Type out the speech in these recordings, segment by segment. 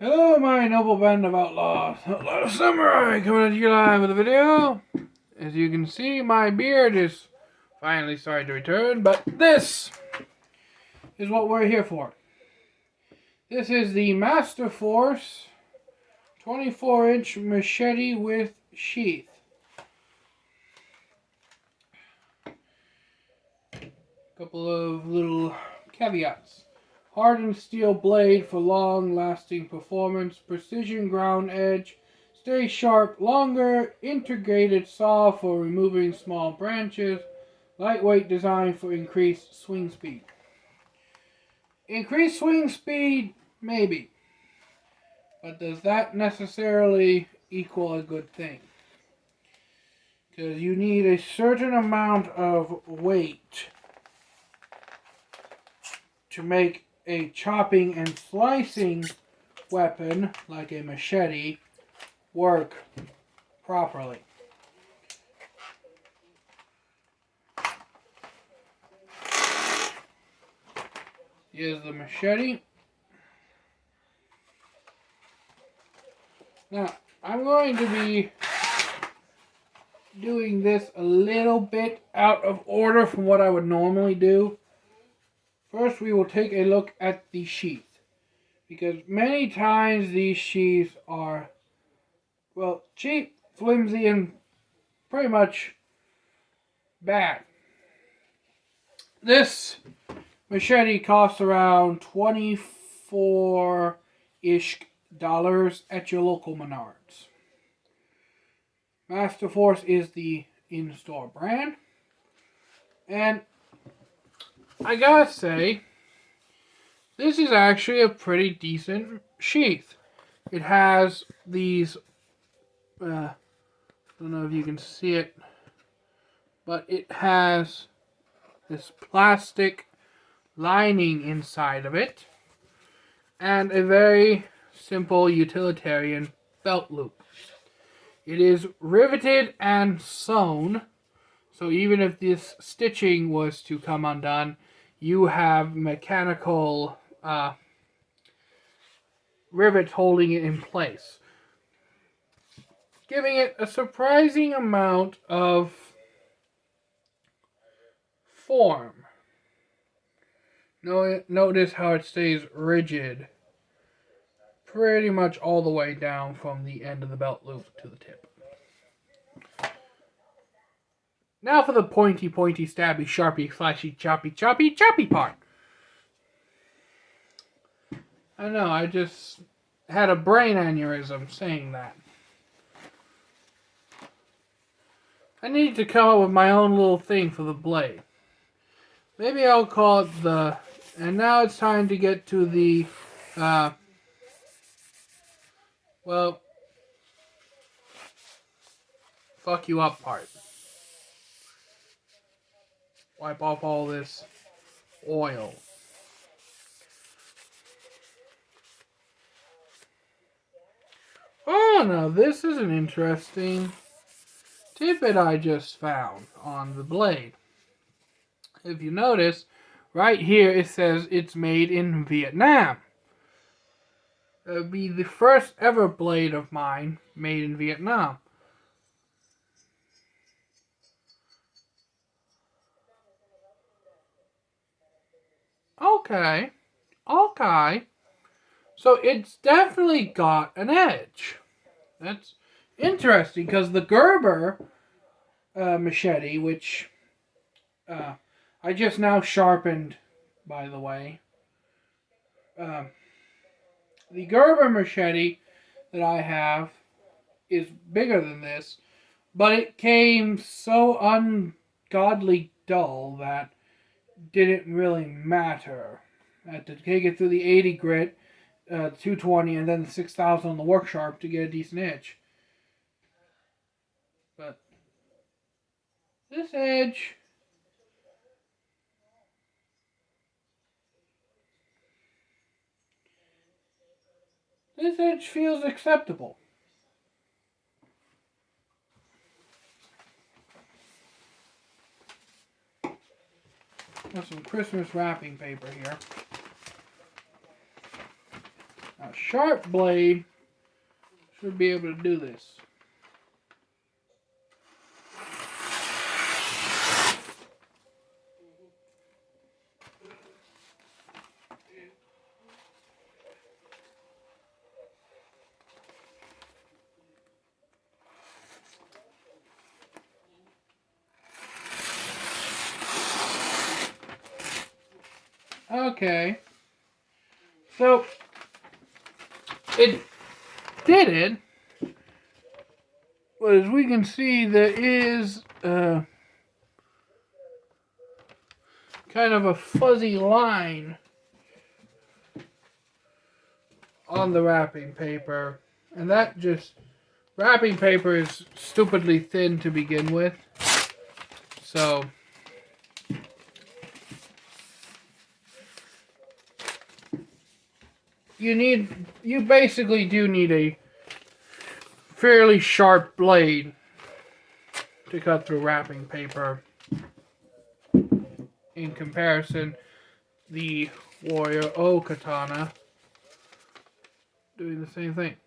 Hello, my noble band of outlaws. Outlaw Samurai coming at you live with a video. As you can see, my beard is finally starting to return, but this is what we're here for. This is the Master Force 24-inch machete with sheath. Couple of little caveats. Hardened steel blade for long-lasting performance, precision ground edge, stay sharp longer, integrated saw for removing small branches, lightweight design for increased swing speed. Increased swing speed, maybe. But does that necessarily equal a good thing? Because you need a certain amount of weight to make a chopping and slicing weapon, like a machete, work properly. Here's the machete. Now, I'm going to be doing this a little bit out of order from what I would normally do. First, we will take a look at the sheath, because many times these sheaths are, well, cheap, flimsy, and pretty much bad. This machete costs around $24-ish at your local Menards. Master Force is the in-store brand, and I gotta say, this is actually a pretty decent sheath. It has these, I don't know if you can see it, but it has this plastic lining inside of it, and a very simple utilitarian belt loop. It is riveted and sewn, so even if this stitching was to come undone, you have mechanical rivets holding it in place, giving it a surprising amount of form. Notice how it stays rigid pretty much all the way down from the end of the belt loop to the tip. Now for the pointy, stabby, sharpy, flashy, choppy part. I know, I just had a brain aneurysm saying that. I need to come up with my own little thing for the blade. Maybe I'll call it the... And now it's time to get to the... well... fuck you up part. Wipe off all this oil. Oh, now this is an interesting tidbit I just found on the blade. If you notice, right here it says it's made in Vietnam. It would be the first ever blade of mine made in Vietnam. Okay. So it's definitely got an edge. That's interesting, because the Gerber machete, which I just now sharpened, by the way. The Gerber machete that I have is bigger than this, but it came so ungodly dull that didn't really matter. I had to take it through the 80 grit, 220, and then the 6000 on the work sharp to get a decent edge. But this edge... this edge feels acceptable. Got some Christmas wrapping paper here. A sharp blade should be able to do this. Okay. So, it did it. But as we can see, there is kind of a fuzzy line on the wrapping paper. And that just... Wrapping paper is stupidly thin to begin with. So... You basically do need a fairly sharp blade to cut through wrapping paper. In comparison, the Warrior O katana doing the same thing.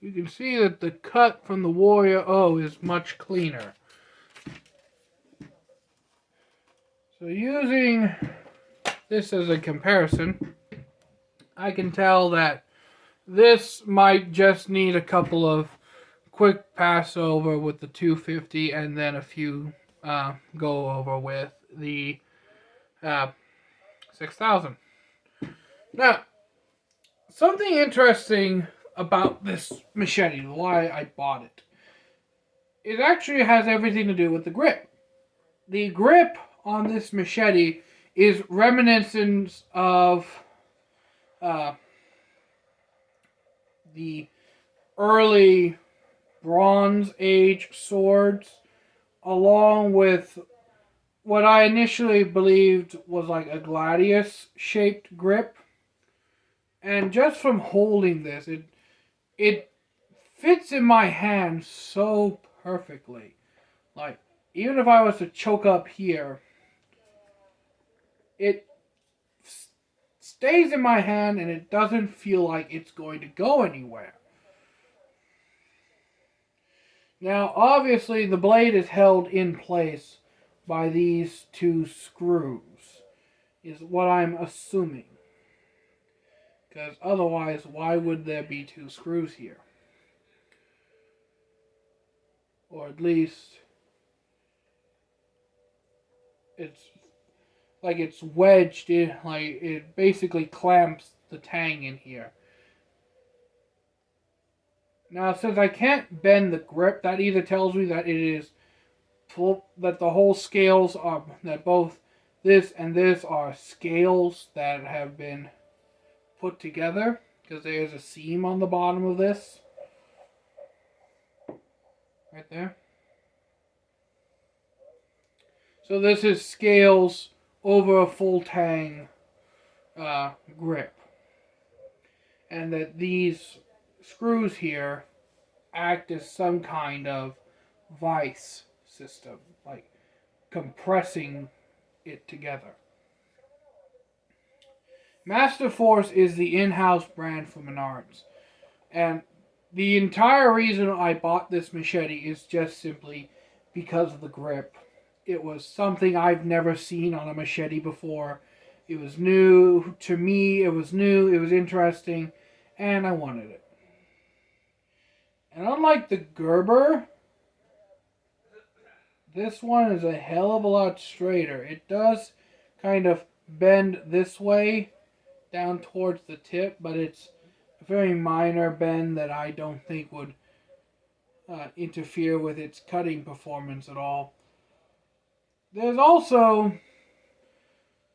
You can see that the cut from the Warrior O is much cleaner. So using this as a comparison, I can tell that this might just need a couple of quick pass over with the 250 and then a few go over with the 6000. Now, something interesting about this machete, why I bought it, it actually has everything to do with the grip. The grip on this machete is reminiscent of the early Bronze Age swords, along with what I initially believed was like a gladius shaped grip. And just from holding this, it fits in my hand so perfectly. Like, even if I was to choke up here, it stays in my hand and it doesn't feel like it's going to go anywhere. Now, obviously, the blade is held in place by these two screws, is what I'm assuming. Because otherwise, why would there be two screws here? Or at least, it's like it's wedged in, like it basically clamps the tang in here. Now, since I can't bend the grip, that either tells me that it is that the whole scales are, that both this and this are scales that have been put together, because there's a seam on the bottom of this. Right there. So this is scales over a full tang grip. And that these screws here act as some kind of vice system, like compressing it together. Master Force is the in-house brand for Menards. And the entire reason I bought this machete is just simply because of the grip. It was something I've never seen on a machete before. It was new to me, it was new, it was interesting, and I wanted it. And unlike the Gerber, this one is a hell of a lot straighter. It does kind of bend this way down towards the tip, but it's a very minor bend that I don't think would interfere with its cutting performance at all. There's also,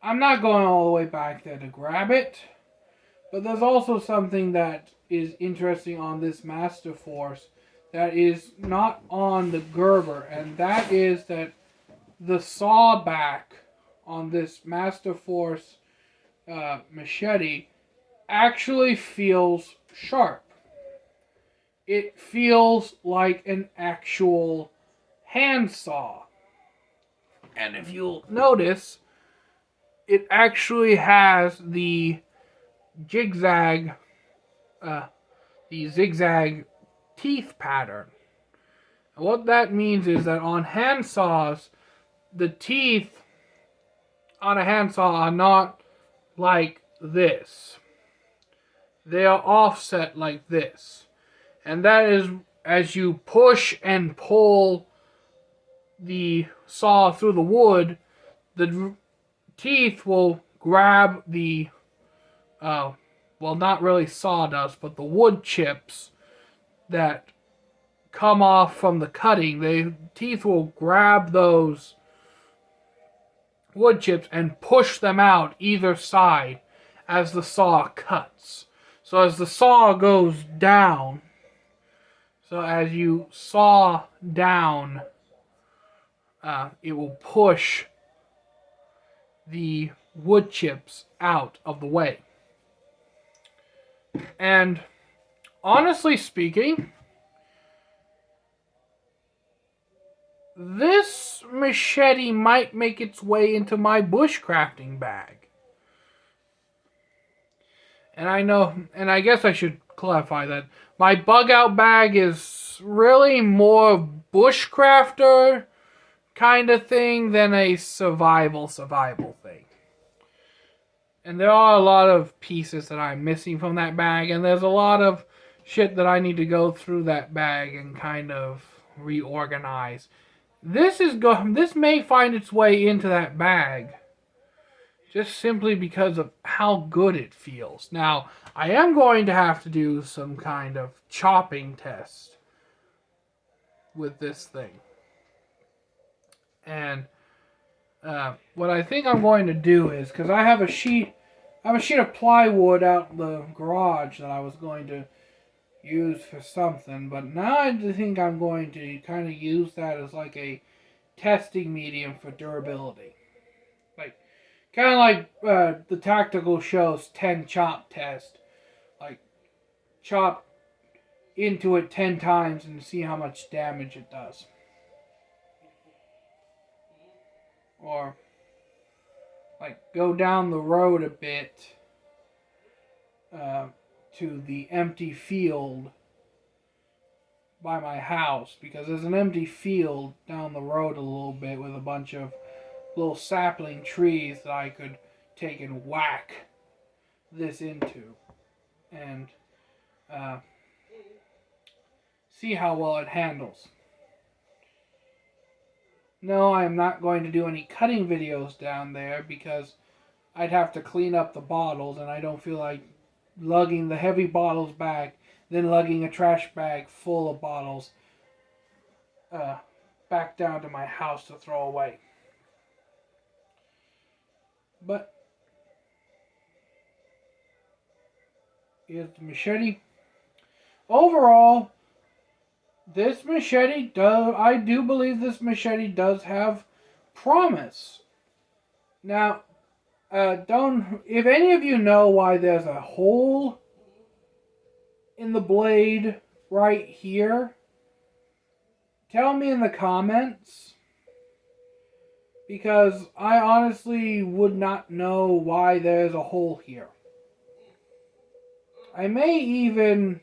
I'm not going all the way back there to grab it, but there's also something that is interesting on this Master Force that is not on the Gerber, and that is that the saw back on this Master Force machete actually feels sharp. it feels like an actual handsaw. And if you'll notice, it actually has zigzag, uh, the zigzag teeth pattern. And what that means is that on handsaws, the teeth on a handsaw are not like this. They are offset like this. And that is as you push and pull the saw through the wood, the teeth will grab the, well, not really sawdust, but the wood chips that come off from the cutting. The teeth will grab those wood chips and push them out either side as the saw cuts. So as the saw goes down, so as you saw down, it will push the wood chips out of the way. And honestly speaking, this machete might make its way into my bushcrafting bag. And I guess I should clarify that my bug out bag is really more bushcrafter kind of thing than a survival thing. And there are a lot of pieces that I'm missing from that bag, and there's a lot of shit that I need to go through that bag and kind of reorganize. This may find its way into that bag just simply because of how good it feels. Now, I am going to have to do some kind of chopping test with this thing. And what I think I'm going to do is, because I have a sheet of plywood out in the garage that I was going to use for something, but now I think I'm going to kind of use that as like a testing medium for durability. Like, kind of like the Tactical Show's 10 chop test. Like, chop into it 10 times and see how much damage it does. Or, like, go down the road a bit to the empty field by my house, because there's an empty field down the road a little bit with a bunch of little sapling trees that I could take and whack this into and see how well it handles. No, I am not going to do any cutting videos down there because I'd have to clean up the bottles, and I don't feel like lugging the heavy bottles back, then lugging a trash bag full of bottles back down to my house to throw away. But here's the machete. Overall, I do believe this machete does have promise. Now, if any of you know why there's a hole in the blade right here, tell me in the comments, because I honestly would not know why there's a hole here. I may even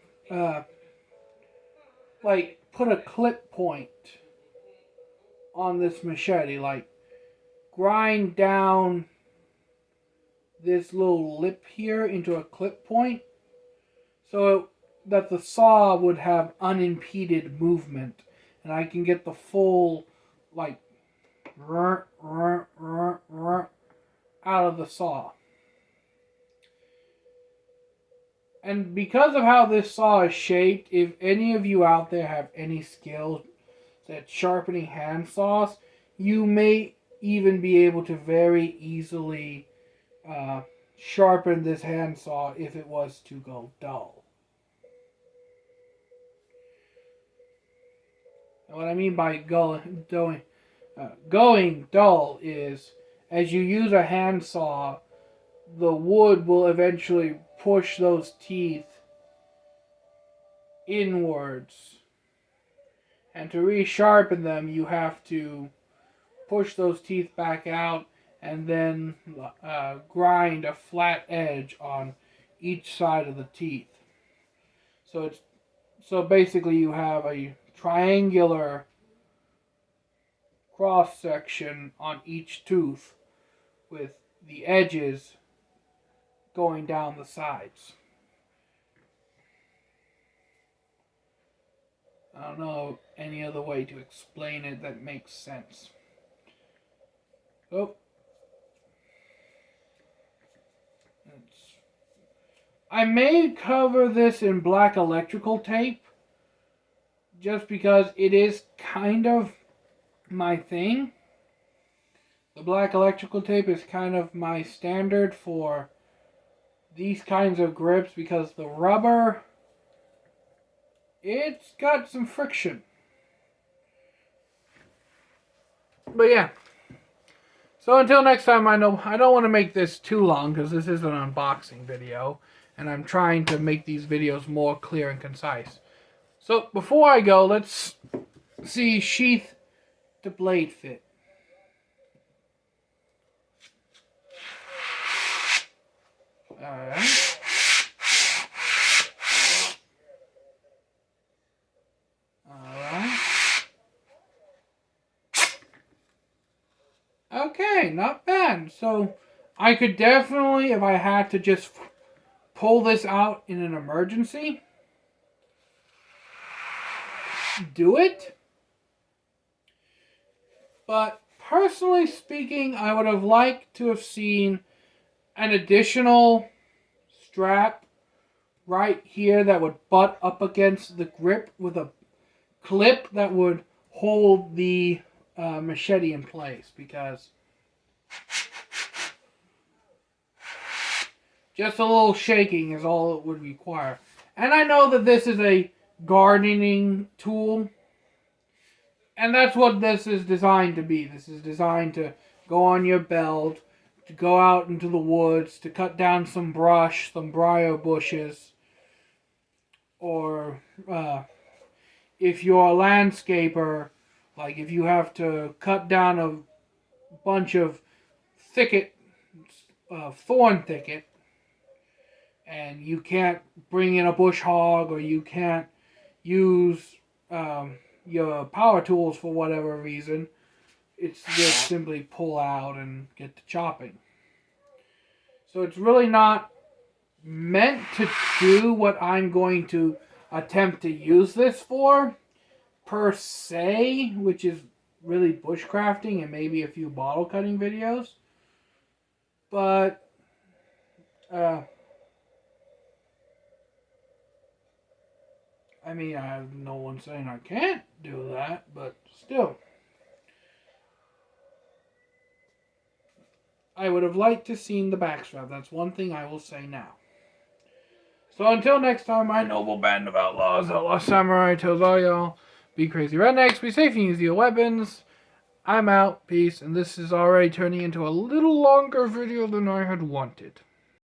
put a clip point on this machete, like grind down this little lip here into a clip point so that the saw would have unimpeded movement, and I can get the full out of the saw. And because of how this saw is shaped, if any of you out there have any skills at sharpening hand saws, you may even be able to very easily sharpen this handsaw if it was to go dull. And what I mean by going dull is, as you use a handsaw, the wood will eventually push those teeth inwards. And to resharpen them, you have to push those teeth back out and then grind a flat edge on each side of the teeth. So basically you have a triangular cross section on each tooth with the edges going down the sides. I don't know any other way to explain it that makes sense. Oh. I may cover this in black electrical tape just because it is kind of my thing. The black electrical tape is kind of my standard for these kinds of grips because the rubber, it's got some friction. But yeah. So until next time, I don't want to make this too long because this is an unboxing video. And I'm trying to make these videos more clear and concise. So before I go, let's see sheath to blade fit. Alright. Alright. Okay, not bad. So I could definitely, if I had to just pull this out in an emergency, do it. But personally speaking, I would have liked to have seen an additional strap right here that would butt up against the grip with a clip that would hold the machete in place, because just a little shaking is all it would require. And I know that this is a gardening tool, and that's what this is designed to be. This is designed to go on your belt, to go out into the woods, to cut down some brush, some briar bushes, or if you're a landscaper, like if you have to cut down a bunch of thicket, thorn thicket, and you can't bring in a bush hog, or you can't use your power tools for whatever reason, it's just simply pull out and get to chopping. So it's really not meant to do what I'm going to attempt to use this for, per se, which is really bushcrafting and maybe a few bottle cutting videos. But I mean, I have no one saying I can't do that, but still. I would have liked to seen the backstrap. That's one thing I will say now. So until next time, my noble band of outlaws, outlaw samurai, tells all y'all, be crazy rednecks, be safe and use your weapons. I'm out, peace, and this is already turning into a little longer video than I had wanted.